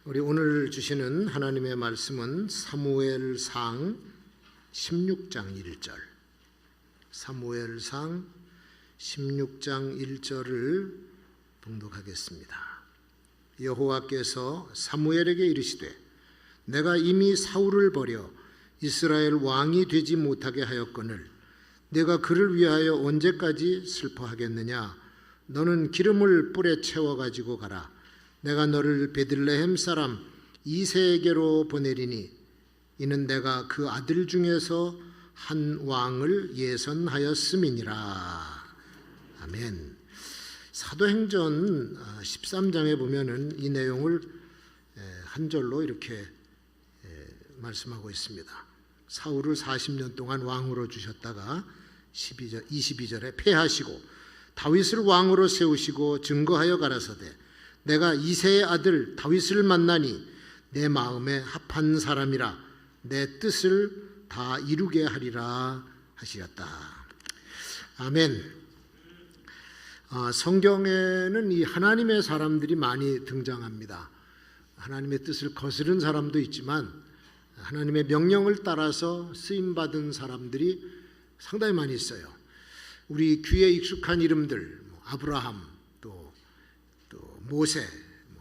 우리 오늘 주시는 하나님의 말씀은 사무엘상 16장 1절. 사무엘상 16장 1절을 봉독하겠습니다. 여호와께서 사무엘에게 이르시되 내가 이미 사울을 버려 이스라엘 왕이 되지 못하게 하였거늘 내가 그를 위하여 언제까지 슬퍼하겠느냐. 너는 기름을 뿔에 채워 가지고 가라. 내가 너를 베들레헴 사람 이새에게로 보내리니 이는 내가 그 아들 중에서 한 왕을 예선하였음이니라. 아멘. 사도행전 13장에 보면은 이 내용을 한 절로 이렇게 말씀하고 있습니다. 사울을 40년 동안 왕으로 주셨다가 22절에 패하시고 다윗을 왕으로 세우시고 증거하여 가라사대 내가 이새의 아들 다윗을 만나니 내 마음에 합한 사람이라 내 뜻을 다 이루게 하리라 하시었다. 아멘. 성경에는 이 하나님의 사람들이 많이 등장합니다. 하나님의 뜻을 거스른 사람도 있지만 하나님의 명령을 따라서 쓰임받은 사람들이 상당히 많이 있어요. 우리 귀에 익숙한 이름들 아브라함, 또 모세,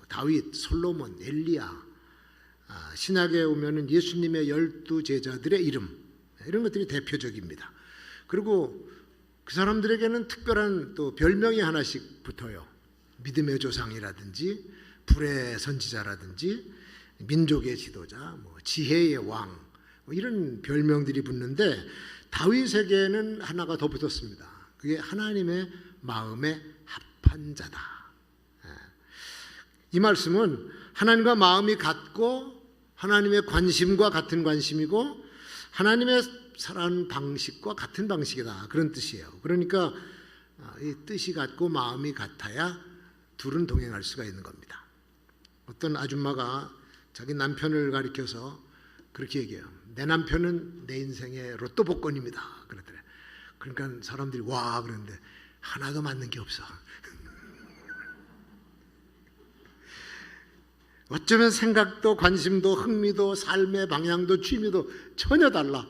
다윗, 솔로몬, 엘리야, 신약에 오면은 예수님의 12 제자들의 이름, 이런 것들이 대표적입니다. 그리고 그 사람들에게는 특별한 또 별명이 하나씩 붙어요. 믿음의 조상이라든지 불의 선지자라든지 민족의 지도자, 지혜의 왕, 이런 별명들이 붙는데 다윗에게는 하나가 더 붙었습니다. 그게 하나님의 마음에 합한 자다. 이 말씀은 하나님과 마음이 같고 하나님의 관심과 같은 관심이고 하나님의 살아가는 방식과 같은 방식이다, 그런 뜻이에요. 그러니까 이 뜻이 같고 마음이 같아야 둘은 동행할 수가 있는 겁니다. 어떤 아줌마가 자기 남편을 가리켜서 그렇게 얘기해요. 내 남편은 내 인생의 로또 복권입니다, 그러더래. 그러니까 사람들이 와 그러는데 하나도 맞는 게 없어. 어쩌면 생각도 관심도 흥미도 삶의 방향도 취미도 전혀 달라.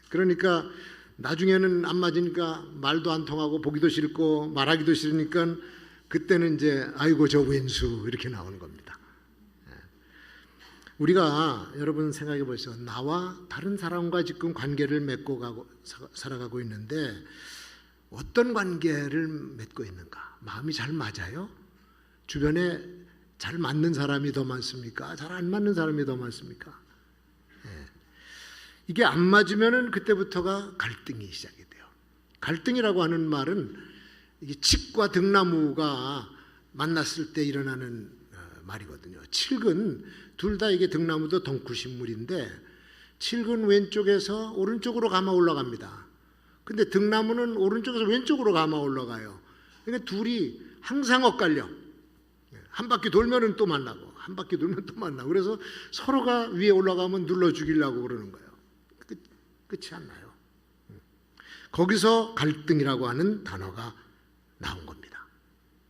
그러니까 나중에는 안 맞으니까 말도 안 통하고 보기도 싫고 말하기도 싫으니까 그때는 이제 아이고 저 왼수 이렇게 나오는 겁니다. 우리가 여러분 생각해 보세요. 나와 다른 사람과 지금 관계를 맺고 살아가고 있는데 어떤 관계를 맺고 있는가? 마음이 잘 맞아요? 주변에 잘 맞는 사람이 더 많습니까? 잘 안 맞는 사람이 더 많습니까? 이게 안 맞으면은 그때부터가 갈등이 시작이 돼요. 갈등이라고 하는 말은 이게 칡과 등나무가 만났을 때 일어나는 말이거든요. 칡은 둘 다 이게 등나무도 덩쿨식물인데 칡은 왼쪽에서 오른쪽으로 감아 올라갑니다. 근데 등나무는 오른쪽에서 왼쪽으로 감아 올라가요. 그러니까 둘이 항상 엇갈려. 한 바퀴 돌면은 또 만나고 한 바퀴 돌면 또 만나고 그래서 서로가 위에 올라가면 눌러 죽이려고 그러는 거예요. 끝이 안 나요. 거기서 갈등이라고 하는 단어가 나온 겁니다.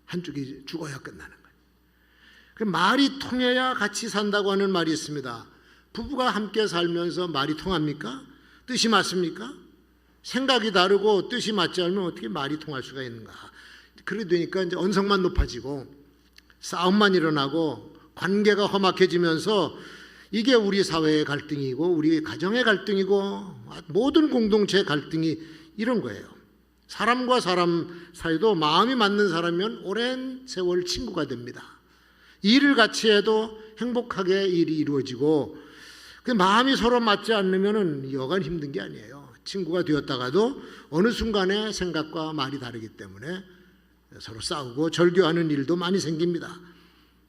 한쪽이 죽어야 끝나는 거예요. 말이 통해야 같이 산다고 하는 말이 있습니다. 부부가 함께 살면서 말이 통합니까? 뜻이 맞습니까? 생각이 다르고 뜻이 맞지 않으면 어떻게 말이 통할 수가 있는가? 그래 되니까 이제 언성만 높아지고 싸움만 일어나고 관계가 험악해지면서 이게 우리 사회의 갈등이고 우리 가정의 갈등이고 모든 공동체의 갈등이 이런 거예요. 사람과 사람 사이도 마음이 맞는 사람이면 오랜 세월 친구가 됩니다. 일을 같이 해도 행복하게 일이 이루어지고 그 마음이 서로 맞지 않으면 여간 힘든 게 아니에요. 친구가 되었다가도 어느 순간에 생각과 말이 다르기 때문에 서로 싸우고 절교하는 일도 많이 생깁니다.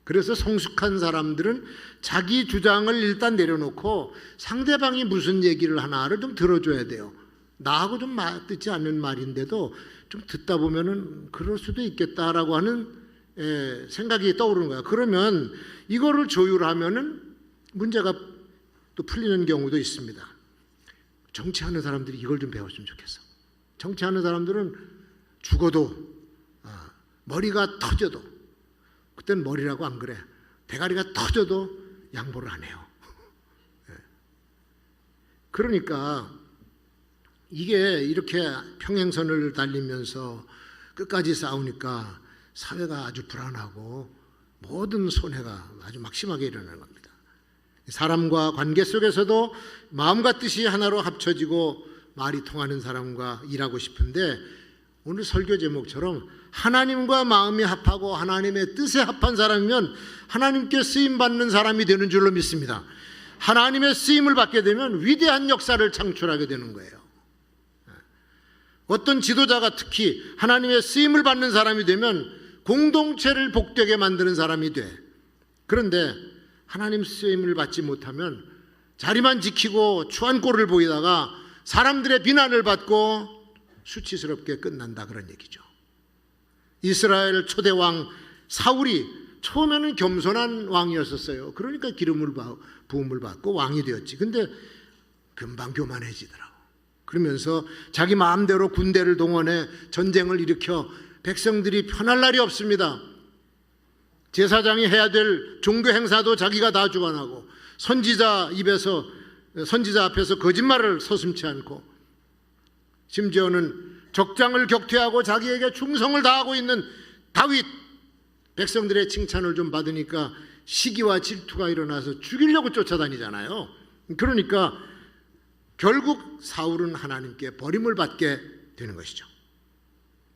그래서 성숙한 사람들은 자기 주장을 일단 내려놓고 상대방이 무슨 얘기를 하나를 좀 들어줘야 돼요. 나하고 좀 맞지 않는 말인데도 좀 듣다 보면은 그럴 수도 있겠다라고 하는 생각이 떠오르는 거야. 그러면 이거를 조율하면은 문제가 또 풀리는 경우도 있습니다. 정치하는 사람들이 이걸 좀 배웠으면 좋겠어. 정치하는 사람들은 죽어도 머리가 터져도 그때는 머리라고 안 그래. 대가리가 터져도 양보를 안 해요. 그러니까 이게 이렇게 평행선을 달리면서 끝까지 싸우니까 사회가 아주 불안하고 모든 손해가 아주 막심하게 일어나는 겁니다. 사람과 관계 속에서도 마음과 뜻이 하나로 합쳐지고 말이 통하는 사람과 일하고 싶은데, 오늘 설교 제목처럼 하나님과 마음이 합하고 하나님의 뜻에 합한 사람이면 하나님께 쓰임받는 사람이 되는 줄로 믿습니다. 하나님의 쓰임을 받게 되면 위대한 역사를 창출하게 되는 거예요. 어떤 지도자가 특히 하나님의 쓰임을 받는 사람이 되면 공동체를 복되게 만드는 사람이 돼. 그런데 하나님 쓰임을 받지 못하면 자리만 지키고 추한 꼴을 보이다가 사람들의 비난을 받고 수치스럽게 끝난다, 그런 얘기죠. 이스라엘 초대왕 사울이 처음에는 겸손한 왕이었었어요. 그러니까 기름을 부음을 받고 왕이 되었지. 근데 금방 교만해지더라고. 그러면서 자기 마음대로 군대를 동원해 전쟁을 일으켜 백성들이 편할 날이 없습니다. 제사장이 해야 될 종교 행사도 자기가 다 주관하고 선지자 앞에서 거짓말을 서슴지 않고, 심지어는 적장을 격퇴하고 자기에게 충성을 다하고 있는 다윗, 백성들의 칭찬을 좀 받으니까 시기와 질투가 일어나서 죽이려고 쫓아다니잖아요. 그러니까 결국 사울은 하나님께 버림을 받게 되는 것이죠.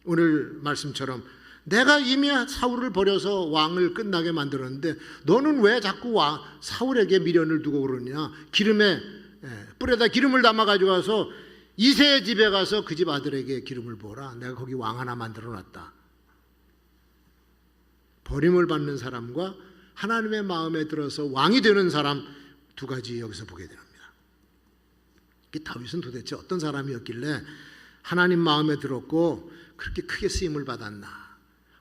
오늘 말씀처럼 내가 이미 사울을 버려서 왕을 끝나게 만들었는데 너는 왜 자꾸 사울에게 미련을 두고 그러냐. 뿔에다 기름을 담아 가지고 가서 이새의 집에 가서 그 집 아들에게 기름을 부어라. 내가 거기 왕 하나 만들어 놨다. 버림을 받는 사람과 하나님의 마음에 들어서 왕이 되는 사람, 두 가지 여기서 보게 됩니다. 다윗은 도대체 어떤 사람이었길래 하나님 마음에 들었고 그렇게 크게 쓰임을 받았나.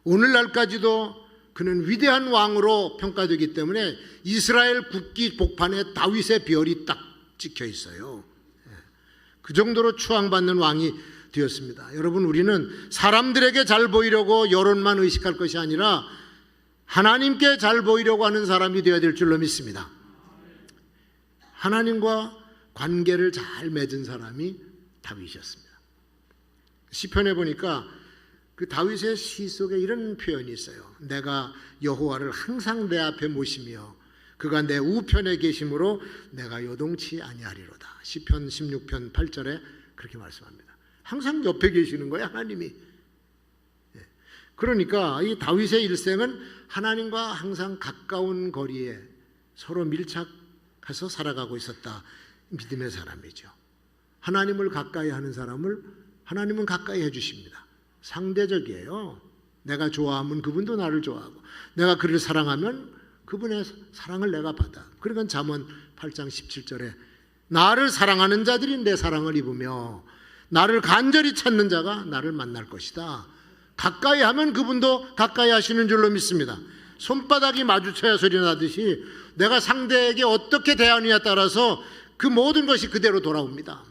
오늘날까지도 그는 위대한 왕으로 평가되기 때문에 이스라엘 국기 복판에 다윗의 별이 딱 찍혀 있어요. 그 정도로 추앙받는 왕이 되었습니다. 여러분, 우리는 사람들에게 잘 보이려고 여론만 의식할 것이 아니라 하나님께 잘 보이려고 하는 사람이 되어야 될 줄로 믿습니다. 하나님과 관계를 잘 맺은 사람이 다윗이었습니다. 시편에 보니까 그 다윗의 시 속에 이런 표현이 있어요. 내가 여호와를 항상 내 앞에 모시며 그가 내 우편에 계심으로 내가 요동치 아니하리로다. 시편 16편 8절에 그렇게 말씀합니다. 항상 옆에 계시는 거예요, 하나님이. 그러니까 이 다윗의 일생은 하나님과 항상 가까운 거리에 서로 밀착해서 살아가고 있었다. 믿음의 사람이죠. 하나님을 가까이 하는 사람을 하나님은 가까이 해주십니다. 상대적이에요. 내가 좋아하면 그분도 나를 좋아하고, 내가 그를 사랑하면 그분의 사랑을 내가 받아. 그러니까 잠언 8장 17절에 나를 사랑하는 자들이 내 사랑을 입으며 나를 간절히 찾는 자가 나를 만날 것이다. 가까이 하면 그분도 가까이 하시는 줄로 믿습니다. 손바닥이 마주쳐야 소리 나듯이 내가 상대에게 어떻게 대하느냐에 따라서 그 모든 것이 그대로 돌아옵니다.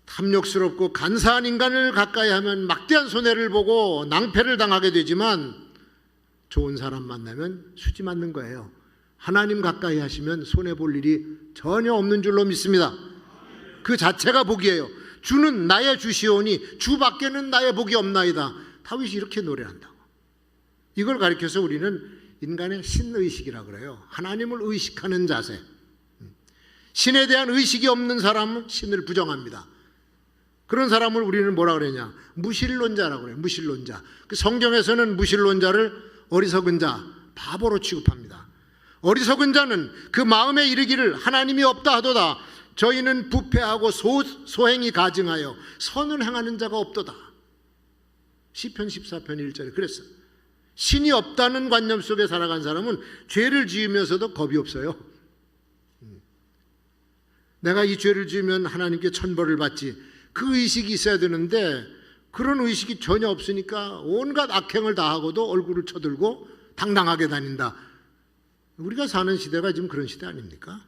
탐욕스럽고 간사한 인간을 가까이 하면 막대한 손해를 보고 낭패를 당하게 되지만 좋은 사람 만나면 수지 맞는 거예요. 하나님 가까이 하시면 손해볼 일이 전혀 없는 줄로 믿습니다. 그 자체가 복이에요. 주는 나의 주시오니 주 밖에는 나의 복이 없나이다. 다윗이 이렇게 노래한다고. 이걸 가리켜서 우리는 인간의 신의식이라고 그래요. 하나님을 의식하는 자세. 신에 대한 의식이 없는 사람은 신을 부정합니다. 그런 사람을 우리는 뭐라 그러냐? 무신론자라고 그래요. 무신론자. 그 성경에서는 무신론자를 어리석은 자, 바보로 취급합니다. 어리석은 자는 그 마음에 이르기를 하나님이 없다 하도다. 저희는 부패하고 소행이 가증하여 선을 행하는 자가 없도다. 시편 14편 1절에 그랬어요. 신이 없다는 관념 속에 살아간 사람은 죄를 지으면서도 겁이 없어요. 내가 이 죄를 지으면 하나님께 천벌을 받지. 그 의식이 있어야 되는데 그런 의식이 전혀 없으니까 온갖 악행을 다 하고도 얼굴을 쳐들고 당당하게 다닌다. 우리가 사는 시대가 지금 그런 시대 아닙니까?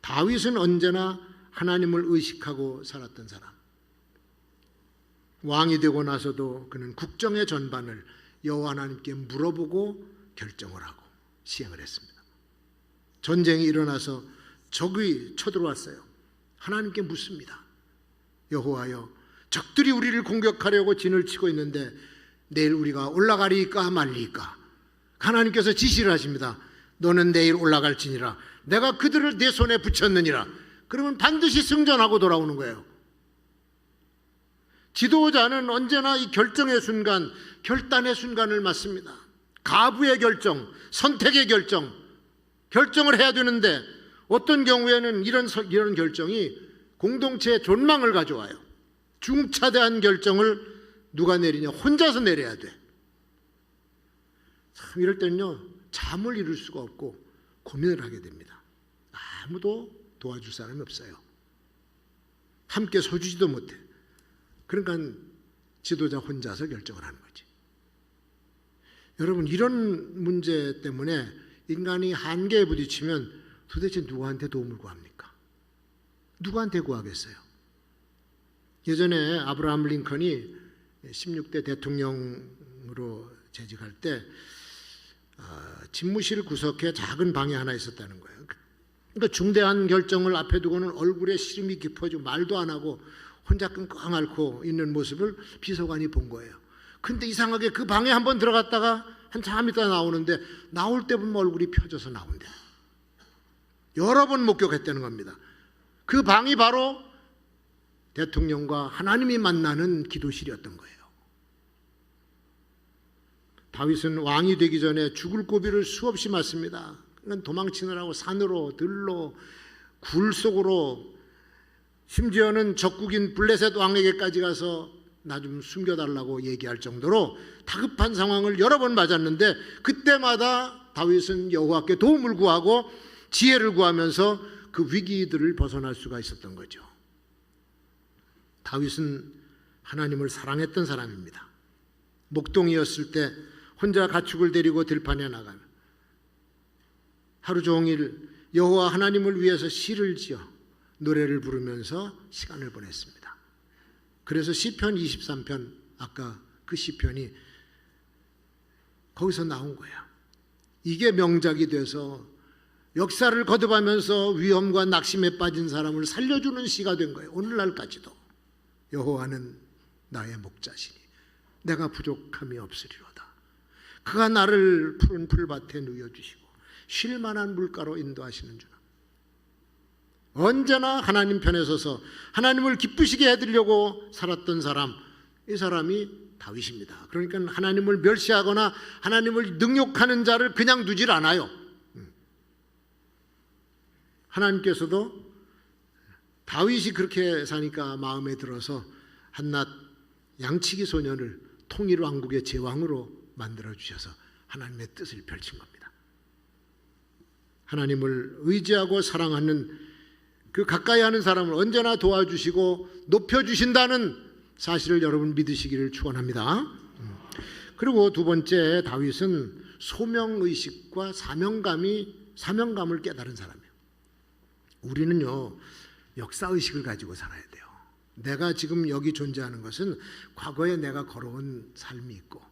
다윗은 언제나 하나님을 의식하고 살았던 사람. 왕이 되고 나서도 그는 국정의 전반을 여호와 하나님께 물어보고 결정을 하고 시행을 했습니다. 전쟁이 일어나서 적이 쳐들어왔어요. 하나님께 묻습니다. 여호와여, 적들이 우리를 공격하려고 진을 치고 있는데 내일 우리가 올라가리까 말리까? 하나님께서 지시를 하십니다. 너는 내일 올라갈지니라. 내가 그들을 내 손에 붙였느니라. 그러면 반드시 승전하고 돌아오는 거예요. 지도자는 언제나 이 결정의 순간, 결단의 순간을 맞습니다. 가부의 결정, 선택의 결정, 결정을 해야 되는데 어떤 경우에는 이런 결정이 공동체의 존망을 가져와요. 중차대한 결정을 누가 내리냐? 혼자서 내려야 돼. 참 이럴 때는요, 잠을 이룰 수가 없고 고민을 하게 됩니다. 아무도 도와줄 사람이 없어요. 함께 서주지도 못해. 그러니까 지도자 혼자서 결정을 하는 거지. 여러분, 이런 문제 때문에 인간이 한계에 부딪히면 도대체 누구한테 도움을 구합니까? 누구한테 구하겠어요? 예전에 아브라함 링컨이 16대 대통령으로 재직할 때 집무실 구석에 작은 방이 하나 있었다는 거예요. 그러니까 중대한 결정을 앞에 두고는 얼굴에 시름이 깊어지고 말도 안 하고 혼자 끙끙 앓고 있는 모습을 비서관이 본 거예요. 근데 이상하게 그 방에 한번 들어갔다가 한참 있다 나오는데 나올 때 보면 얼굴이 펴져서 나온대. 여러 번 목격했다는 겁니다. 그 방이 바로 대통령과 하나님이 만나는 기도실이었던 거예요. 다윗은 왕이 되기 전에 죽을 고비를 수없이 맞습니다. 그러니까 도망치느라고 산으로 들로 굴 속으로 심지어는 적국인 블레셋 왕에게까지 가서 나 좀 숨겨달라고 얘기할 정도로 다급한 상황을 여러 번 맞았는데 그때마다 다윗은 여호와께 도움을 구하고 지혜를 구하면서 그 위기들을 벗어날 수가 있었던 거죠. 다윗은 하나님을 사랑했던 사람입니다. 목동이었을 때 혼자 가축을 데리고 들판에 나가며 하루 종일 여호와 하나님을 위해서 시를 지어 노래를 부르면서 시간을 보냈습니다. 그래서 시편 23편, 아까 그 시편이 거기서 나온 거예요. 이게 명작이 돼서 역사를 거듭하면서 위험과 낙심에 빠진 사람을 살려주는 시가 된 거예요. 오늘날까지도 여호와는 나의 목자시니 내가 부족함이 없으리로다. 그가 나를 푸른 풀밭에 누워주시고 쉴 만한 물가로 인도하시는 주나. 언제나 하나님 편에 서서 하나님을 기쁘시게 해드리려고 살았던 사람, 이 사람이 다윗입니다. 그러니까 하나님을 멸시하거나 하나님을 능욕하는 자를 그냥 두질 않아요. 하나님께서도 다윗이 그렇게 사니까 마음에 들어서 한낱 양치기 소년을 통일 왕국의 제왕으로 만들어 주셔서 하나님의 뜻을 펼친 겁니다. 하나님을 의지하고 사랑하는 그 가까이 하는 사람을 언제나 도와주시고 높여주신다는 사실을 여러분 믿으시기를 축원합니다. 그리고 두 번째, 다윗은 소명의식과 사명감을 깨달은 사람이에요. 우리는요, 역사의식을 가지고 살아야 돼요. 내가 지금 여기 존재하는 것은 과거에 내가 걸어온 삶이 있고,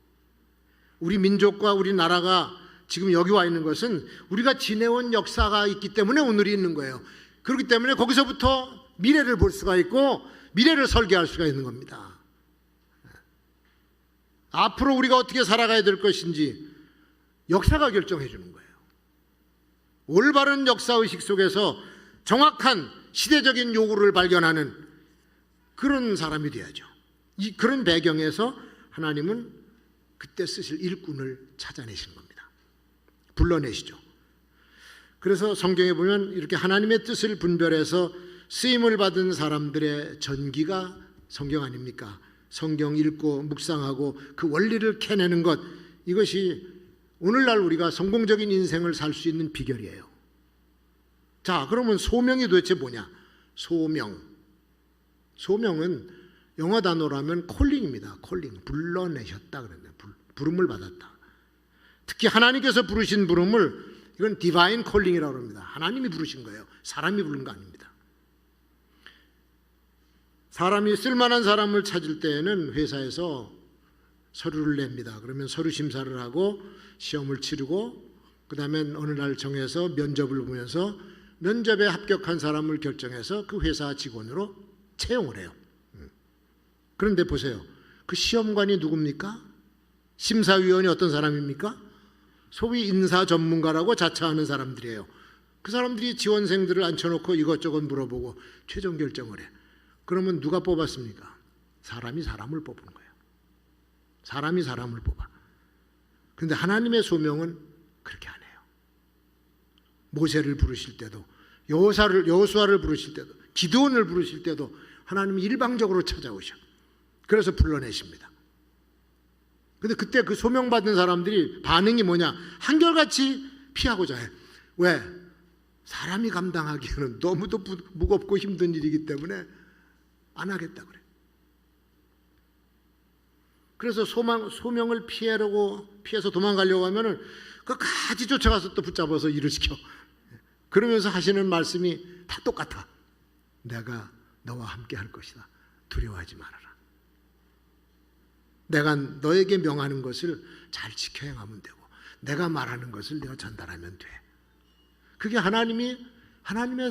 우리 민족과 우리 나라가 지금 여기 와 있는 것은 우리가 지내온 역사가 있기 때문에 오늘이 있는 거예요. 그렇기 때문에 거기서부터 미래를 볼 수가 있고 미래를 설계할 수가 있는 겁니다. 앞으로 우리가 어떻게 살아가야 될 것인지 역사가 결정해 주는 거예요. 올바른 역사의식 속에서 정확한 시대적인 요구를 발견하는 그런 사람이 돼야죠. 그런 배경에서 하나님은 그때 쓰실 일꾼을 찾아내시는 겁니다. 불러내시죠. 그래서 성경에 보면 이렇게 하나님의 뜻을 분별해서 쓰임을 받은 사람들의 전기가 성경 아닙니까? 성경 읽고 묵상하고 그 원리를 캐내는 것, 이것이 오늘날 우리가 성공적인 인생을 살 수 있는 비결이에요. 자, 그러면 소명이 도대체 뭐냐? 소명은 영어 단어라면 콜링입니다. 콜링, 불러내셨다 그랬네요. 부름을 받았다. 특히 하나님께서 부르신 부름을, 이건 디바인 콜링이라고 합니다. 하나님이 부르신 거예요. 사람이 부른 거 아닙니다. 사람이 쓸만한 사람을 찾을 때에는 회사에서 서류를 냅니다. 그러면 서류 심사를 하고 시험을 치르고 그 다음에 어느 날 정해서 면접을 보면서 면접에 합격한 사람을 결정해서 그 회사 직원으로 채용을 해요. 그런데 보세요. 그 시험관이 누굽니까? 심사위원이 어떤 사람입니까? 소위 인사 전문가라고 자처하는 사람들이에요. 그 사람들이 지원생들을 앉혀놓고 이것저것 물어보고 최종 결정을 해. 그러면 누가 뽑았습니까? 사람이 사람을 뽑은 거예요. 사람이 사람을 뽑아. 그런데 하나님의 소명은 그렇게 안 해요. 모세를 부르실 때도, 여호수아를 부르실 때도, 기드온을 부르실 때도 하나님이 일방적으로 찾아오셔. 그래서 불러내십니다. 근데 그때 그 소명받은 사람들이 반응이 뭐냐? 한결같이 피하고자 해. 왜? 사람이 감당하기에는 너무도 무겁고 힘든 일이기 때문에 안 하겠다 그래. 그래서 소명을 피해서 도망가려고 하면은 끝까지 쫓아가서 또 붙잡아서 일을 시켜. 그러면서 하시는 말씀이 다 똑같아. 내가 너와 함께 할 것이다. 두려워하지 말아라. 내가 너에게 명하는 것을 잘 지켜 행하면 되고 내가 말하는 것을 내가 전달하면 돼. 그게 하나님의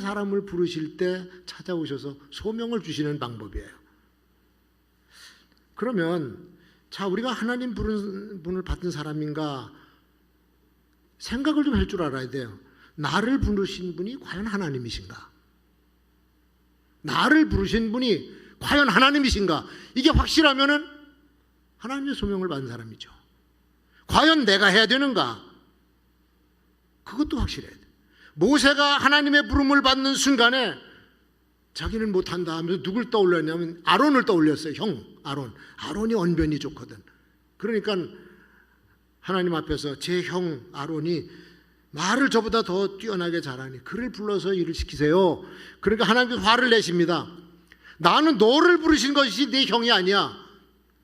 사람을 부르실 때 찾아오셔서 소명을 주시는 방법이에요. 그러면 자, 우리가 하나님 부른 분을 받은 사람인가 생각을 좀 할 줄 알아야 돼요. 나를 부르신 분이 과연 하나님이신가? 나를 부르신 분이 과연 하나님이신가? 이게 확실하면은 하나님의 소명을 받은 사람이죠. 과연 내가 해야 되는가? 그것도 확실해야 돼. 모세가 하나님의 부름을 받는 순간에 자기는 못한다 하면서 누굴 떠올렸냐면 아론을 떠올렸어요. 형 아론. 아론이 언변이 좋거든. 그러니까 하나님 앞에서 제 형 아론이 말을 저보다 더 뛰어나게 잘하니 그를 불러서 일을 시키세요. 그러니까 하나님께서 화를 내십니다. 나는 너를 부르신 것이 내 형이 아니야.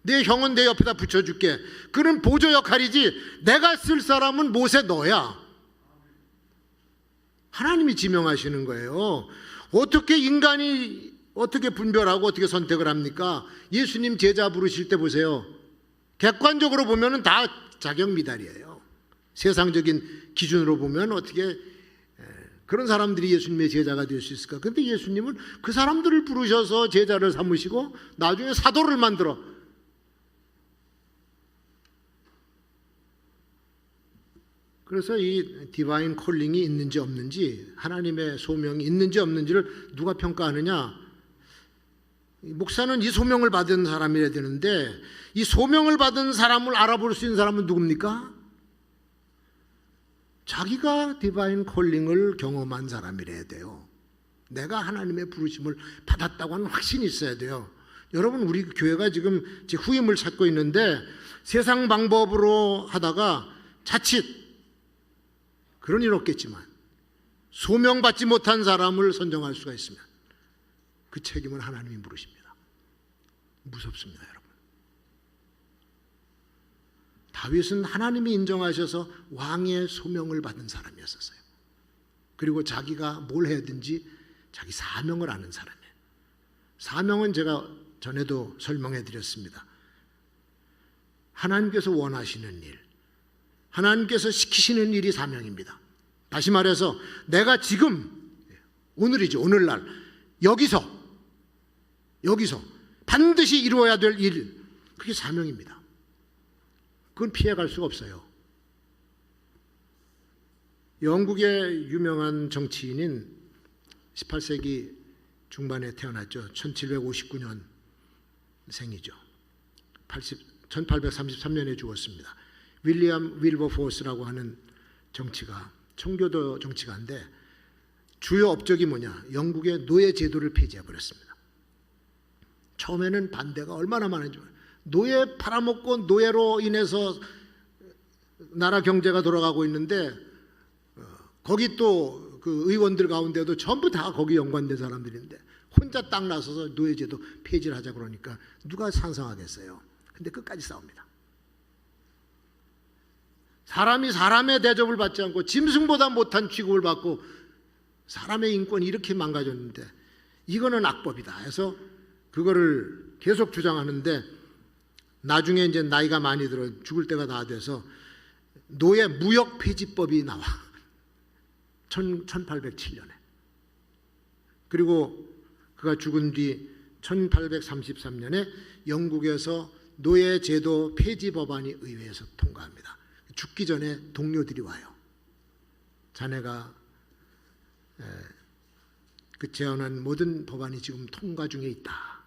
내 형은 내 옆에다 붙여줄게. 그는 보조 역할이지 내가 쓸 사람은 모세 너야. 하나님이 지명하시는 거예요. 어떻게 인간이 어떻게 분별하고 어떻게 선택을 합니까? 예수님 제자 부르실 때 보세요. 객관적으로 보면은 다 자격 미달이에요. 세상적인 기준으로 보면 어떻게 그런 사람들이 예수님의 제자가 될 수 있을까? 그런데 예수님은 그 사람들을 부르셔서 제자를 삼으시고 나중에 사도를 만들어. 그래서 이 디바인 콜링이 있는지 없는지, 하나님의 소명이 있는지 없는지를 누가 평가하느냐? 목사는 이 소명을 받은 사람이어야 되는데 이 소명을 받은 사람을 알아볼 수 있는 사람은 누굽니까? 자기가 디바인 콜링을 경험한 사람이래야 돼요. 내가 하나님의 부르심을 받았다고 하는 확신이 있어야 돼요. 여러분, 우리 교회가 지금 후임을 찾고 있는데 세상 방법으로 하다가 자칫 그런 일 없겠지만 소명받지 못한 사람을 선정할 수가 있으면 그 책임은 하나님이 물으십니다. 무섭습니다, 여러분. 다윗은 하나님이 인정하셔서 왕의 소명을 받은 사람이었어요. 그리고 자기가 뭘 해야든지 자기 사명을 아는 사람이에요. 사명은 제가 전에도 설명해 드렸습니다. 하나님께서 원하시는 일, 하나님께서 시키시는 일이 사명입니다. 다시 말해서 내가 지금, 오늘이죠, 오늘날 여기서 반드시 이루어야 될 일, 그게 사명입니다. 그건 피해갈 수가 없어요. 영국의 유명한 정치인인 18세기 중반에 태어났죠. 1759년 생이죠. 1833년에 죽었습니다. 윌리엄 윌버포스라고 하는 정치가, 청교도 정치가인데 주요 업적이 뭐냐? 영국의 노예 제도를 폐지해버렸습니다. 처음에는 반대가 얼마나 많은지 몰라요. 노예 팔아먹고 노예로 인해서 나라 경제가 돌아가고 있는데 거기 또 그 의원들 가운데도 전부 다 거기 연관된 사람들인데 혼자 딱 나서서 노예제도 폐지를 하자 그러니까 누가 찬성하겠어요? 근데 끝까지 싸웁니다. 사람이 사람의 대접을 받지 않고 짐승보다 못한 취급을 받고 사람의 인권이 이렇게 망가졌는데 이거는 악법이다 해서 그거를 계속 주장하는데 나중에 이제 나이가 많이 들어 죽을 때가 다 돼서 노예 무역 폐지법이 나와. 1807년에. 그리고 그가 죽은 뒤 1833년에 영국에서 노예 제도 폐지 법안이 의회에서 통과합니다. 죽기 전에 동료들이 와요. 자네가 그 제안한 모든 법안이 지금 통과 중에 있다.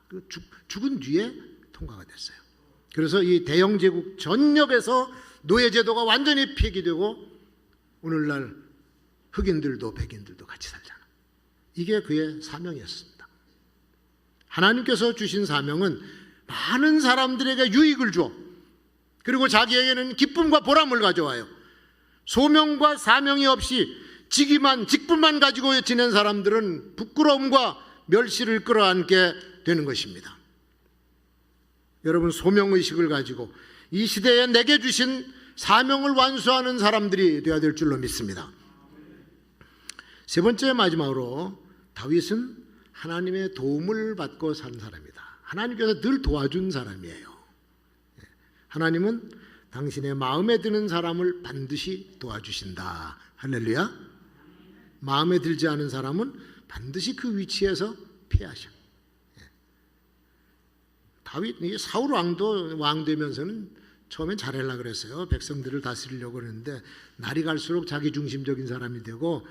죽은 뒤에 통과가 됐어요. 그래서 이 대영 제국 전역에서 노예 제도가 완전히 폐기되고 오늘날 흑인들도 백인들도 같이 살잖아. 이게 그의 사명이었습니다. 하나님께서 주신 사명은 많은 사람들에게 유익을 줘. 그리고 자기에게는 기쁨과 보람을 가져와요. 소명과 사명이 없이 직분만 가지고 지낸 사람들은 부끄러움과 멸시를 끌어안게 되는 것입니다. 여러분, 소명의식을 가지고 이 시대에 내게 주신 사명을 완수하는 사람들이 되어야 될 줄로 믿습니다. 세 번째, 마지막으로 다윗은 하나님의 도움을 받고 산 사람이다. 하나님께서 늘 도와준 사람이에요. 하나님은 당신의 마음에 드는 사람을 반드시 도와주신다. 할렐루야. 마음에 들지 않은 사람은 반드시 그 위치에서 피하셔. 다윗, 사울 왕도 왕 되면서는 처음엔 잘하려고 그랬어요. 백성들을 다스리려고 그랬는데 날이 갈수록 자기 중심적인 사람이 되고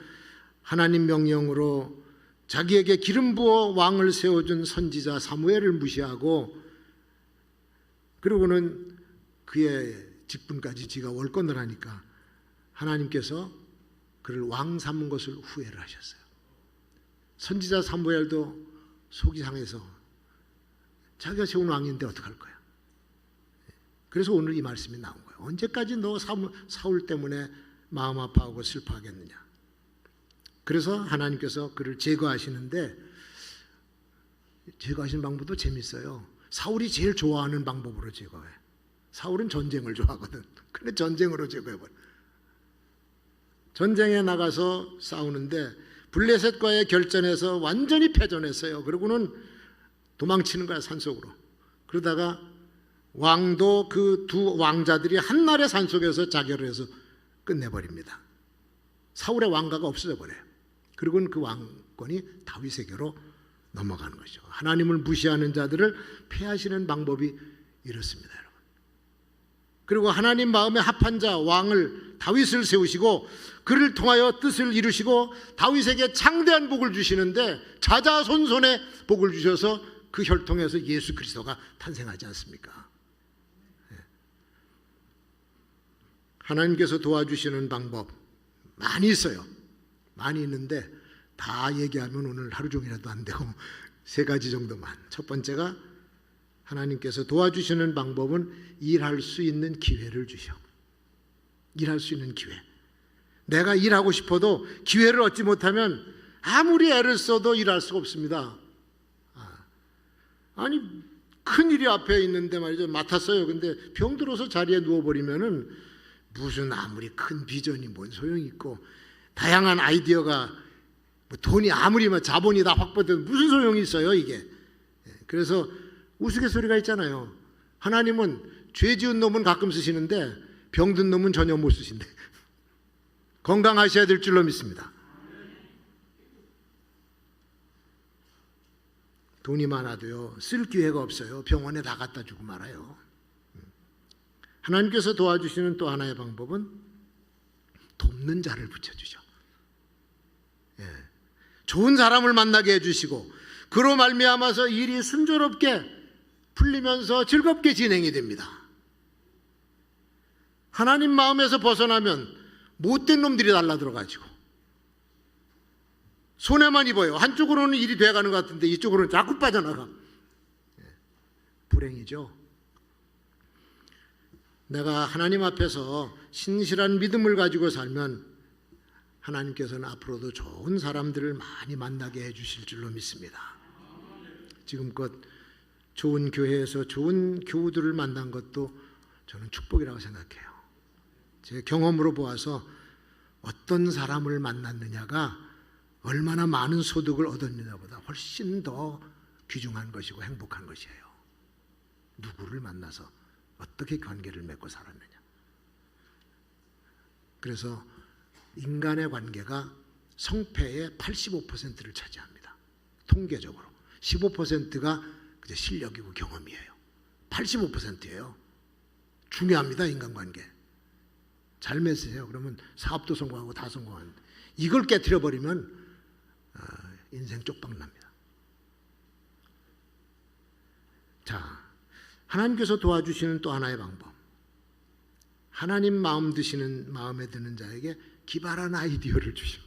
하나님 명령으로 자기에게 기름 부어 왕을 세워준 선지자 사무엘을 무시하고 그러고는 그의 직분까지 지가 월권을 하니까 하나님께서 그를 왕 삼은 것을 후회를 하셨어요. 선지자 사무엘도 속이 상해서 자기가 세운 왕인데 어떡할 거야. 그래서 오늘 이 말씀이 나온 거예요. 언제까지 너 사울 때문에 마음 아파하고 슬퍼하겠느냐. 그래서 하나님께서 그를 제거하시는데 제거하시는 방법도 재밌어요. 사울이 제일 좋아하는 방법으로 제거해. 사울은 전쟁을 좋아하거든. 근데 전쟁으로 제거해버려. 전쟁에 나가서 싸우는데 블레셋과의 결전에서 완전히 패전했어요. 그러고는 도망치는 거야, 산속으로. 그러다가 왕도 그 두 왕자들이 한날의 산속에서 자결을 해서 끝내버립니다. 사울의 왕가가 없어져 버려요. 그리고는 그 왕권이 다윗에게로 넘어가는 것이죠. 하나님을 무시하는 자들을 패하시는 방법이 이렇습니다, 여러분. 그리고 하나님 마음에 합한 자 왕을 다윗을 세우시고 그를 통하여 뜻을 이루시고 다윗에게 창대한 복을 주시는데 자자손손의 복을 주셔서 그 혈통에서 예수 그리스도가 탄생하지 않습니까? 하나님께서 도와주시는 방법 많이 있어요. 많이 있는데 다 얘기하면 오늘 하루 종일이라도 안 되고 세 가지 정도만. 첫 번째가 하나님께서 도와주시는 방법은 일할 수 있는 기회를 주셔. 일할 수 있는 기회. 내가 일하고 싶어도 기회를 얻지 못하면 아무리 애를 써도 일할 수가 없습니다. 아니 큰 일이 앞에 있는데 말이죠. 맡았어요. 근데 병들어서 자리에 누워버리면은 무슨 아무리 큰 비전이 뭔 소용이 있고 다양한 아이디어가 뭐 돈이 아무리 자본이 다 확보돼도 무슨 소용이 있어요 이게. 그래서 우스갯소리가 있잖아요. 하나님은 죄 지은 놈은 가끔 쓰시는데 병든 놈은 전혀 못 쓰신대. 건강하셔야 될 줄로 믿습니다. 돈이 많아도요 쓸 기회가 없어요. 병원에 다 갖다 주고 말아요. 하나님께서 도와주시는 또 하나의 방법은 돕는 자를 붙여주죠. 좋은 사람을 만나게 해주시고 그로 말미암아서 일이 순조롭게 풀리면서 즐겁게 진행이 됩니다. 하나님 마음에서 벗어나면 못된 놈들이 달라들어가지고 손해만 입어요. 한쪽으로는 일이 돼가는 것 같은데 이쪽으로는 자꾸 빠져나가. 불행이죠. 내가 하나님 앞에서 신실한 믿음을 가지고 살면 하나님께서는 앞으로도 좋은 사람들을 많이 만나게 해주실 줄로 믿습니다. 지금껏 좋은 교회에서 좋은 교우들을 만난 것도 저는 축복이라고 생각해요. 제 경험으로 보아서 어떤 사람을 만났느냐가 얼마나 많은 소득을 얻었느냐보다 훨씬 더 귀중한 것이고 행복한 것이에요. 누구를 만나서 어떻게 관계를 맺고 살았느냐. 그래서 인간의 관계가 성패의 85%를 차지합니다. 통계적으로 15%가 그저 실력이고 경험이에요. 85%예요. 중요합니다. 인간관계. 잘 맺으세요. 그러면 사업도 성공하고 다 성공하는데 이걸 깨트려 버리면 인생 쪽박납니다. 자, 하나님께서 도와주시는 또 하나의 방법. 하나님 마음에 드는 자에게 기발한 아이디어를 주셔.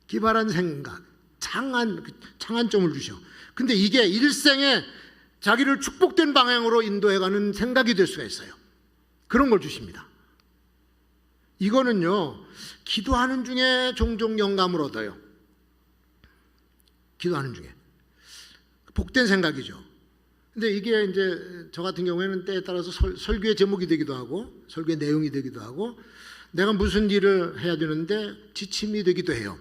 기발한 생각, 창안점을 주셔. 근데 이게 일생에 자기를 축복된 방향으로 인도해가는 생각이 될 수가 있어요. 그런 걸 주십니다. 이거는요, 기도하는 중에 종종 영감을 얻어요. 기도하는 중에. 복된 생각이죠. 근데 이게 이제 저 같은 경우에는 때에 따라서 설교의 제목이 되기도 하고, 설교의 내용이 되기도 하고, 내가 무슨 일을 해야 되는데 지침이 되기도 해요.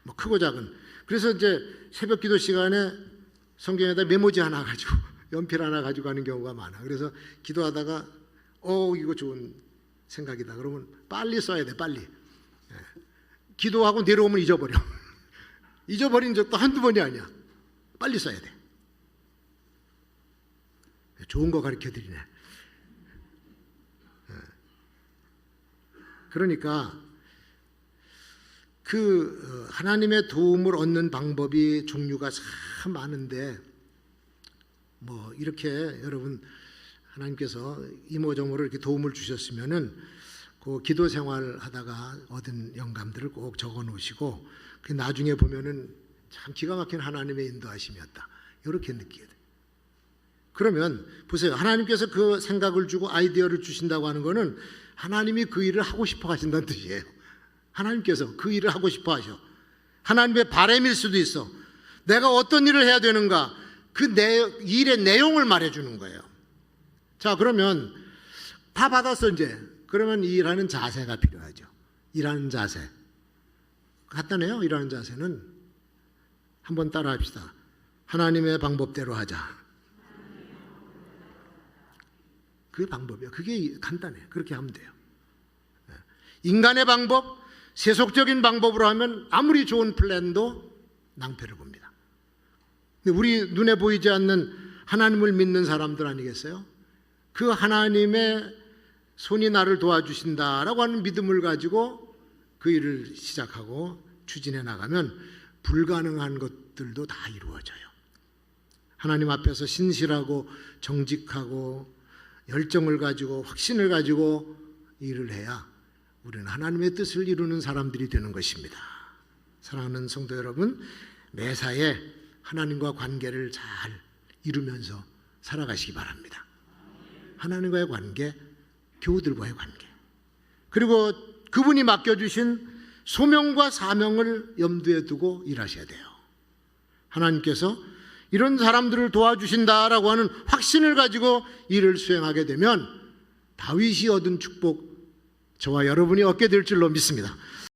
뭐 크고 작은. 그래서 이제 새벽 기도 시간에 성경에다 메모지 하나 가지고 연필 하나 가지고 가는 경우가 많아. 그래서 기도하다가 이거 좋은 생각이다. 그러면 빨리 써야 돼. 빨리. 기도하고 내려오면 잊어버려. 잊어버린 적도 한두 번이 아니야. 빨리 써야 돼. 좋은 거 가르쳐 드리네. 그러니까 하나님의 도움을 얻는 방법이 종류가 참 많은데, 뭐 이렇게 여러분 하나님께서 이모저모로 이렇게 도움을 주셨으면은 그 기도 생활 하다가 얻은 영감들을 꼭 적어 놓으시고, 나중에 보면은 참 기가 막힌 하나님의 인도하심이었다. 이렇게 느끼게 돼요. 그러면 보세요. 하나님께서 그 생각을 주고 아이디어를 주신다고 하는 거는 하나님이 그 일을 하고 싶어 하신다는 뜻이에요. 하나님께서 그 일을 하고 싶어 하셔. 하나님의 바람일 수도 있어. 내가 어떤 일을 해야 되는가, 그 일의 내용을 말해주는 거예요. 자, 그러면 다 받았어 이제. 그러면 일하는 자세가 필요하죠. 일하는 자세. 간단해요. 일하는 자세는 한번 따라 합시다. 하나님의 방법대로 하자. 그게 방법이에요. 그게 간단해. 그렇게 하면 돼요. 인간의 방법, 세속적인 방법으로 하면 아무리 좋은 플랜도 낭패를 봅니다. 근데 우리 눈에 보이지 않는 하나님을 믿는 사람들 아니겠어요? 그 하나님의 손이 나를 도와주신다라고 하는 믿음을 가지고 그 일을 시작하고 추진해 나가면 불가능한 것들도 다 이루어져요. 하나님 앞에서 신실하고 정직하고 열정을 가지고 확신을 가지고 일을 해야 우리는 하나님의 뜻을 이루는 사람들이 되는 것입니다. 사랑하는 성도 여러분, 매사에 하나님과 관계를 잘 이루면서 살아가시기 바랍니다. 하나님과의 관계, 교우들과의 관계, 그리고 그분이 맡겨주신 소명과 사명을 염두에 두고 일하셔야 돼요. 하나님께서 이런 사람들을 도와주신다라고 하는 확신을 가지고 일을 수행하게 되면 다윗이 얻은 축복 저와 여러분이 얻게 될 줄로 믿습니다.